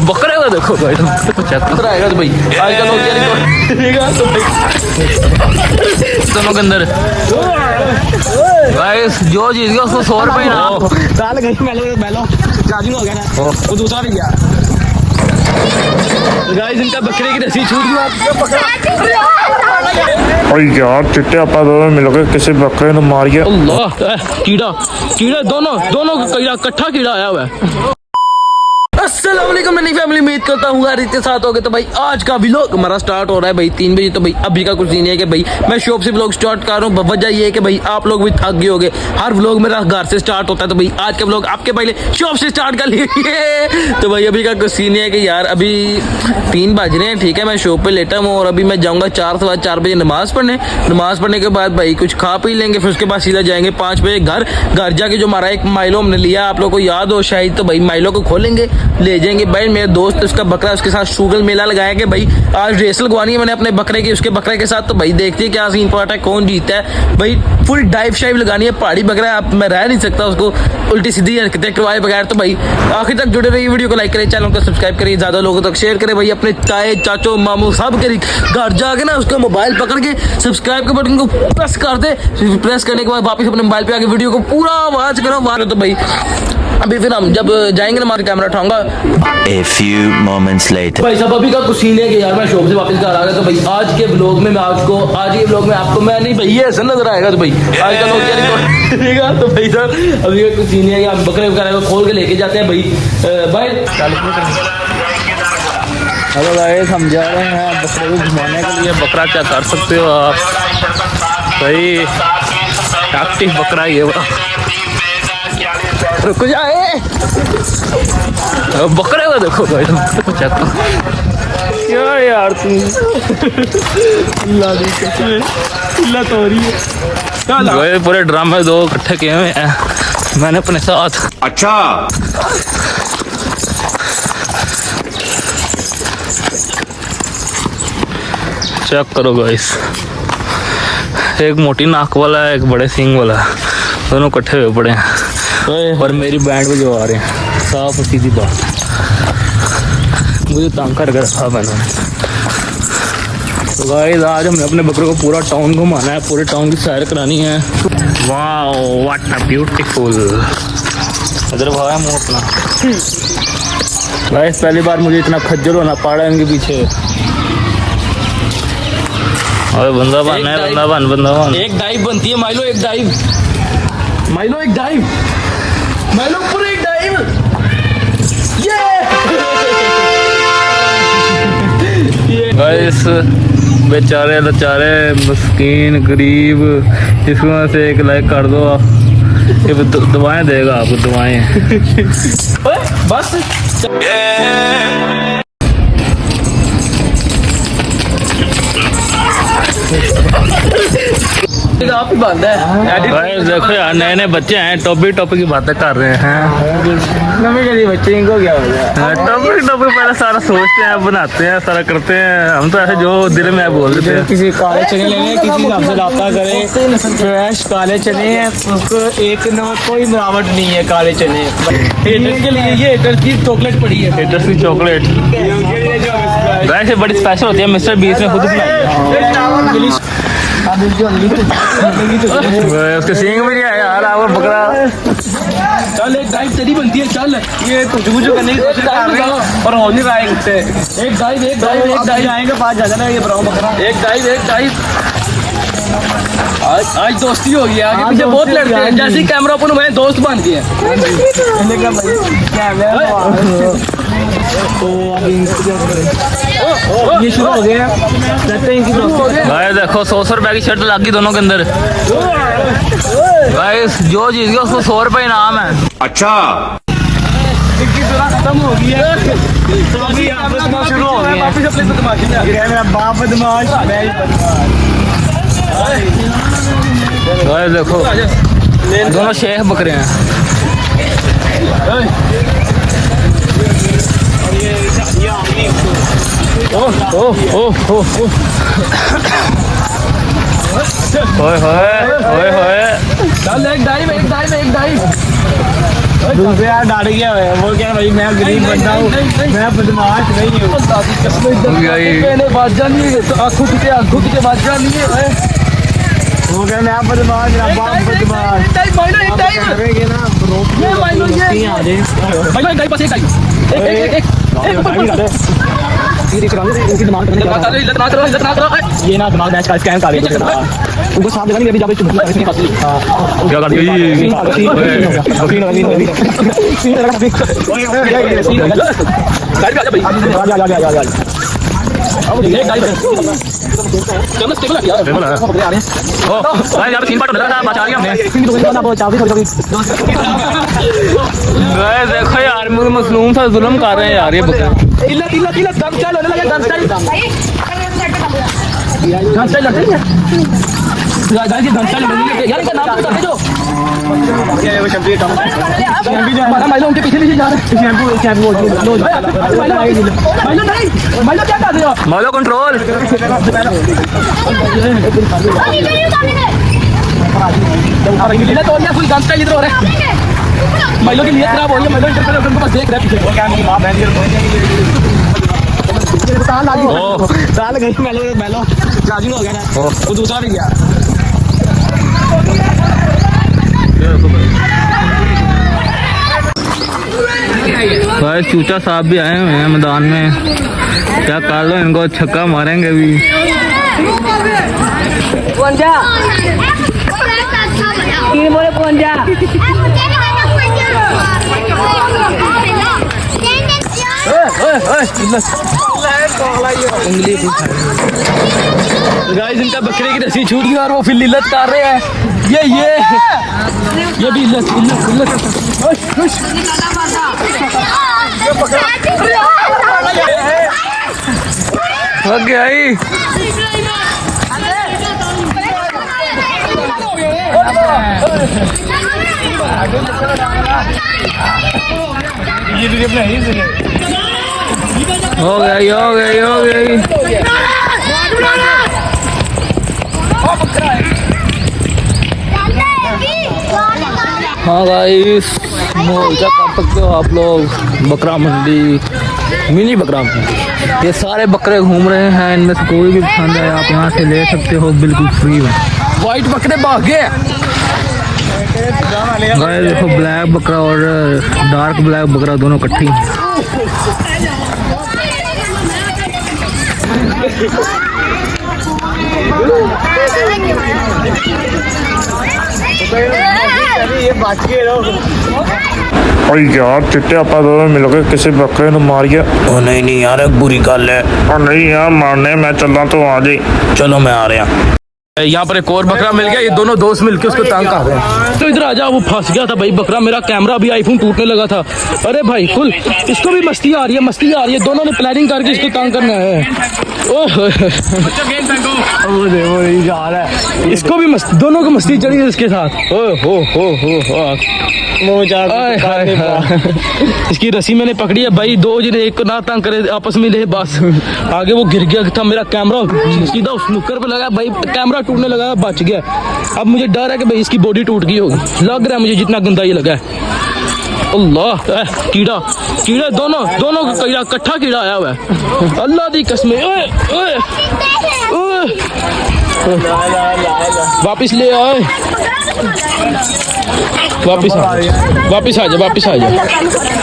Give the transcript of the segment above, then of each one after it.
बकरे को देखो भाई, तुम आएगा तो भाई आजकल हो गया दोनों के अंदर गाइस। जो जीत गया उसको 100 रुपये इनाम। दाल गई मैलो चार्जिंग हो गया ना, वो दूसरा भी गया। गाइस इनका बकरे की रस्सी छूट गई। भाई यार चिट्टे आप मिलोगे किसी बकरे ने मारिए। अल्लाह कीड़ा कीड़ा दोनों कीड़ा इकट्ठा कीड़ा आया हुआ है। अस्सलाम वालेकुम मेरी फैमिली, उम्मीद करता हूँ यार इतने साथ हो गए। तो भाई आज का व्लॉग हमारा स्टार्ट हो रहा है भाई 3 बजे। तो भाई अभी का कुछ नहीं है कि भाई मैं शॉप से व्लॉग स्टार्ट कर रहा हूँ। वजह ये है कि भाई आप लोग भी थक गए होगे, हर व्लॉग मेरा घर से स्टार्ट होता है। तो भाई आज का व्लॉग आपके पहले शॉप से स्टार्ट कर लिए। तो भाई अभी का कुछ सीन है कि यार अभी 3 बज रहे हैं, ठीक है। मैं शॉप पे लेटा हूँ और अभी मैं जाऊँगा 4 बजे नमाज पढ़ने के बाद भाई कुछ खा पी लेंगे, फिर उसके बाद सीधा जाएंगे 5 बजे घर जाके जो हमारा एक माइलो हमने लिया, आप लोग को याद हो शायद। तो भाई माइलो को खोलेंगे, ले जाएंगे। भाई मेरे दोस्त उसका बकरा, उसके साथ शुगल मेला लगाया कि भाई आज रेस लगवानी है मैंने अपने बकरे की उसके बकरे के साथ। तो भाई देखते हैं क्या सीन पार्ट है, कौन जीतता है। भाई फुल डाइव शाइव लगानी है, पहाड़ी बकरा है, अब मैं रह नहीं सकता उसको उल्टी सीधी हरकतें करवाए बगैर। तो भाई आखिर तक जुड़े रहिए, वीडियो को लाइक करें, चैनल को सब्सक्राइब करिए, ज्यादा लोगों तक शेयर करें। भाई अपने ताए चाचो मामू सब के घर जाके ना उसका मोबाइल पकड़ के सब्सक्राइब के बटन को प्रेस कर दे। प्रेस करने के बाद वापस अपने मोबाइल पे आके वीडियो को पूरा आवाज करो। तो भाई अभी फिर हम जब जाएंगे ना, हमारा कैमरा उठाऊंगा। A few moments later. भाई सब अभी का कुछ सीन है कि यार मैं शॉप से वापस घर आ गया। तो भाई आज के व्लॉग में मैं आपको मैं नहीं भाई ये ऐसा नजर आएगा। तो भाई आज का लोग क्या तो भाई सर अभी का कुछ सीन है कि आप बकरे वगैरह को खोल के लेके जाते हैं भाई। हेलो गाइस, हम जा रहे हैं बकरे को घुमाने के लिए। बकरा क्या कर सकते हो आप भाई, एक्टिव बकरा ये रुक जाए। बकरे को देखो भाई, तुम चेक क्या यार तुम तो रही है। पूरे ड्रामे 2 इकट्ठे किए हुए हैं मैंने अपने साथ। अच्छा चेक करो गाइस, एक मोटी नाक वाला है, एक बड़े सींग वाला, दोनों इकट्ठे हुए पड़े हैं और मेरी बैंड में जो आ रहे हैं। साफ सीधी बात, मुझे तंग कर रखा मैंने। तो गाइस आज हमने अपने बकरे को पूरा टाउन घुमाना है, पूरे टाउन की सैर करानी है। Wow what a beautiful. इधर भाया मुँह अपना। गाइस पहली बार मुझे इतना खज्जल होना पड़ा है इनके पीछे। अरे बंदा बन एक डाइव बनती है माइलो, एक डाइव माइलो पूरे एक डाइव। गाइस बेचारे लाचारे मस्कीन गरीब, इसमें से एक लाइक कर दो आप। ये दवाएं देगा आपको, दवाएं। बस आप ही बात है। देखो यार नए बच्चे हैं, टॉपी की बातें कर रहे हैं। नवे बच्चे इनको क्या हो गया। टॉपी पहले सारा सोचते हैं, बनाते हैं, सारा करते हैं। हम तो ऐसे जो दिल में बोल देते हैं। किसी काले चने लेने, किसी हमसे रब्ता करें, फ्रेश काले चने हैं, उसको एक कोई मिलावट नहीं है। काले चने हेटर्स के लिए, ये हेटर्स की चॉकलेट पड़ी है, हेटर्स की चॉकलेट वैसे बड़ी स्पेशल होती है। मिस्टर बीस में खुद बनाई। उसके सींग भी नहीं आया यार, आप बकरा। चल एक डाइव तेरी बनती है, चल ये कुछ करने की कोशिश कर रहे हो और हो नहीं रहा है मुझसे। एक डाइव आएंगे 5 जगह ना, ये ब्राउन बकरा। एक डाइव आज दोस्ती हो गई है। आगे पीछे बहुत लड़ते हैं, जैसे ही कैमरा ओपन हुआ दोस्त बन गए हैं। ये शुरू हो गया भाई। देखो 100 रुपए की शर्ट लग गई दोनों के अंदर। भाई जो जीत गया उसको 100 रुपए इनाम है। अच्छा खत्म हो गई है, शुरू हो गया। मेरा बाप बदमाश, भाई देखो दोनों शेख बकरे हैं। ओए होए चल एक डाइव दूसरे यार डर गया है वो क्या भाई मैं गरीब बंदा हूँ मैं बदमाश नहीं हूँ आंखों की बात जानी है वो क्या मैं बदमाश मेरा बाप बदमाश करेंगे ना ये ना दिमाग मैच का स्कैम कर उनको साथ लगा नहीं अभी जाके चुप क्या कर देखो यार मसलूम था जुल्म कर रहे हैं यार ये उनके पीछे नीचे जा रहे माइलो कंट्रोल फुल गन स्टाइल इधर हो रहा है माइलो की नीयत खराब हो रही है माइलो उनको बस देख रहे हैं साल गई मैलो चार्जिंग हो गया ना वो दूसरा भी गया भाई चूचा साहब भी आए हुए हैं मैदान में क्या कर लो इनको छक्का मारेंगे भी गाइस इनका बकरे की रस्सी छूट गई और वो फिर लिल्लत कर रहे हैं ये भी इल्लत ओके आई हो गई हाँ गाइस मोर्चा कर सकते हो आप लोग बकरा मंडी मिनी बकरा मंडी ये सारे बकरे घूम रहे हैं इनमें से कोई भी पसंद है आप यहाँ से ले सकते हो बिल्कुल फ्री में वाइट बकरे भाग गए गाइस देखो ब्लैक बकरा और डार्क ब्लैक बकरा दोनों इकट्ठी ये बच गए ਓਏ ਯਾਰ ਚਿੱਟੇ ਆਪਾਂ ਦੋਵੇਂ ਮਿਲ ਕੇ ਕਿਸੇ ਬੱਕਰੇ ਨੂੰ ਮਾਰੀਏ ओ नहीं यार बुरी गल है ਉਹ ਨਹੀਂ ਯਾਰ ਮਾਰਨੇ ਮੈਂ ਚੱਲਾਂ ਤੂੰ ਆ ਜਾਈ चलो मैं आ रहा यहाँ पर एक और बकरा मिल गया ये दोनों दोस्त मिलके उसको तंग कर रहे हैं तो इधर आ जा वो फंस गया था भाई बकरा मेरा कैमरा भी आईफोन टूटने लगा था अरे भाई कुल इसको भी मस्ती आ रही है दोनों ने प्लानिंग करके इसको तंग करना है ओह इसको भी मस्ती दोनों को मस्ती चढ़ी है इसके साथ हो इसकी रस्सी मैंने पकड़ी है भाई दो जिन्हें एक को ना तंग करे आपस में ले बस आगे वो गिर गया था मेरा कैमरा सीधा उस नुक्कर पे लगा भाई कैमरा टूटने लगा बच गया अब मुझे डर है कि भाई इसकी बॉडी टूट गई होगी लग रहा है मुझे जितना गंदा ये लगा है अल्लाह कीड़ा दोनों कीड़ा इकट्ठा कीड़ा आया हुआ है अल्लाह दी कसम वापिस ले आए वापिस आ जा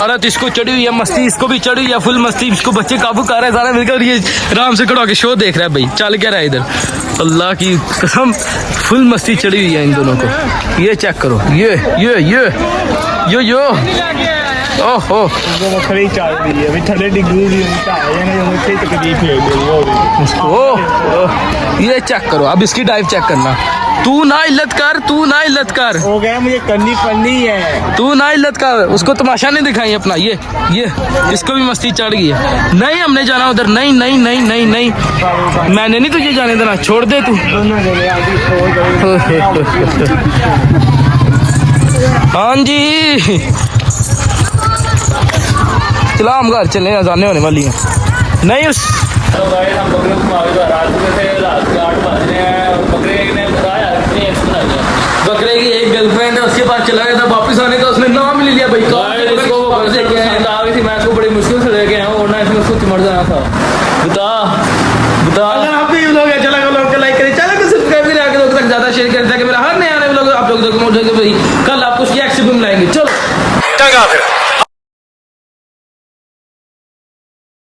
अरे इसको चढ़ी हुई है मस्ती इसको भी चढ़ी हुई है फुल मस्ती इसको बच्चे काबू कर रहे हैं सारा मिलकर ये आराम से खड़ा के शो देख रहा है भाई चल क्या रहा है इधर अल्लाह की कसम फुल मस्ती चढ़ी हुई है इन दोनों को ये चेक करो ये ओहो खड़ी चल रही है भी थले डिग्री दी मुझे तकलीफ ले रही ओ ये चेक करो अब इसकी डाइव चेक करना तू ना इल्लत कर हो गया मुझे करनी पड़नी है तू ना इल्लत कर उसको तमाशा नहीं दिखाई अपना ये इसको भी मस्ती चढ़ गई है नहीं हमने जाना उधर नहीं मैंने नहीं तुझे जाने देना छोड़ दे तू हाँ जी चला हम घर चले जाने होने वाली है नहीं उस बकरे की एक गर्लफ्रेंड है उसके पास चला गया था वापस आने का उसने नाम ले लिया भाई से आ गई थी, मैं इसको बड़ी मुश्किल से लेके आया हूँ, वरना इसमें उसको चिमट जाना था। बता अगर आप भी लोग अच्छा लगा लोग लाइक करें, चैनल को सब्सक्राइब करें, आगे लोगों तक ज्यादा शेयर करें ताकि मेरा हर नया आने वाला आप लोग कल आपको रिएक्शन भी मिलाएंगे। चलो टंगा फिर